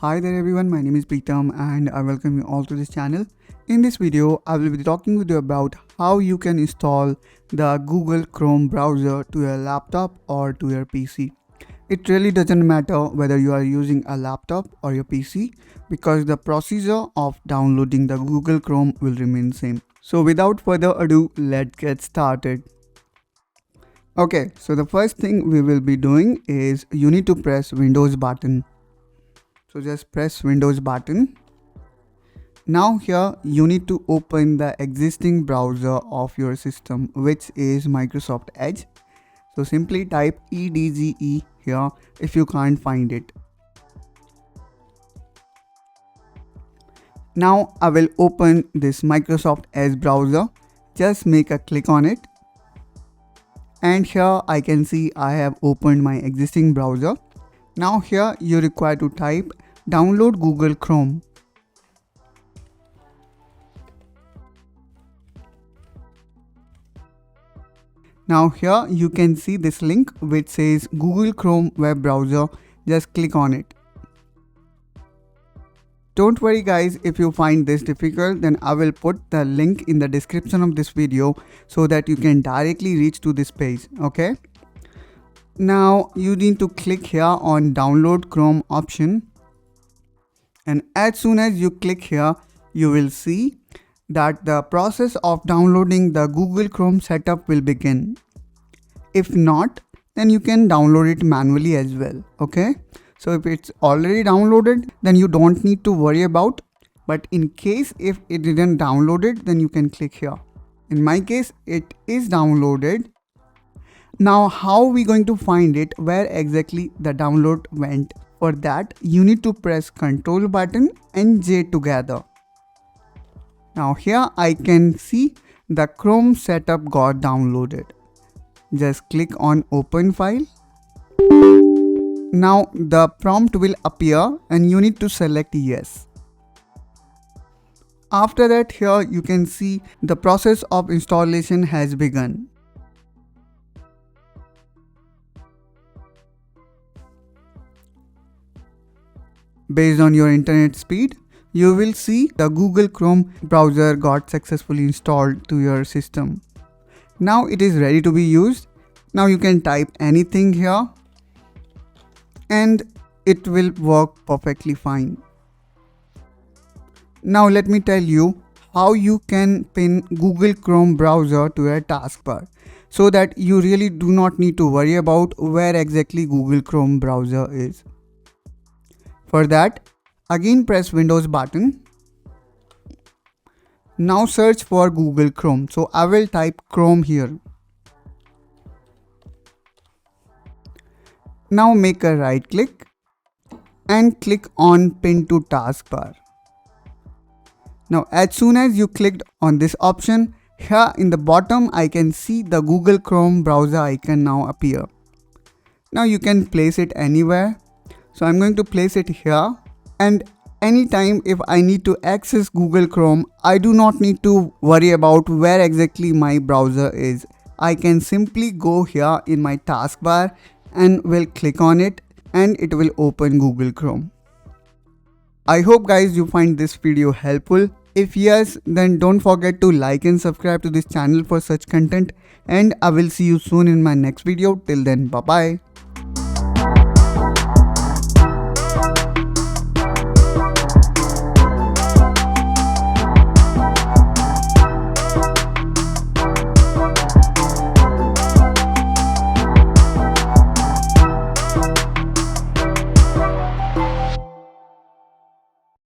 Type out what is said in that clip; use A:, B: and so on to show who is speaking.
A: Hi there everyone, my name is Pritam and I welcome you all to this channel. In this video, I will be talking with you about how you can install the Google Chrome browser to your laptop or to your PC. It really doesn't matter whether you are using a laptop or your PC because the procedure of downloading the Google Chrome will remain same. So without further ado, let's get started. Okay, so the first thing we will be doing is you need to press Windows button. So just press Windows button. Now here you need to open the existing browser of your system, which is Microsoft Edge. So simply type EDGE here if you can't find it. Now I will open this Microsoft Edge browser. Just make a click on it. And here I can see I have opened my existing browser. Now here you require to type download Google Chrome. Now here you can see this link which says Google Chrome web browser. Just click on it. Don't worry guys, if you find this difficult, then I will put the link in the description of this video so that you can directly reach to this page, okay? Now you need to click here on download Chrome option. And as soon as you click here, you will see that the process of downloading the Google Chrome setup will begin. If not, then you can download it manually as well, okay? So if it's already downloaded, then you don't need to worry about. But in case if it didn't download it, then you can click here. In my case, it is downloaded. Now how are we going to find it, where exactly the download went? For that, you need to press Ctrl button and J together. Now here I can see the Chrome setup got downloaded. Just click on open file. Now the prompt will appear and you need to select yes. After that, here you can see the process of installation has begun. Based on your internet speed, you will see the Google Chrome browser got successfully installed to your system. Now it is ready to be used. Now you can type anything here and it will work perfectly fine. Now let me tell you how you can pin Google Chrome browser to your taskbar so that you really do not need to worry about where exactly Google Chrome browser is. For that, again press Windows button. Now search for Google Chrome. So I will type Chrome here. Now make a right click and click on Pin to Taskbar. Now as soon as you clicked on this option, here in the bottom I can see the Google Chrome browser icon now appear. Now you can place it anywhere. So I'm going to place it here, and anytime if I need to access Google Chrome, I do not need to worry about where exactly my browser is. I can simply go here in my taskbar and will click on it and it will open Google Chrome. I hope guys you find this video helpful. If yes, then don't forget to like and subscribe to this channel for such content, and I will see you soon in my next video. Till then, bye bye.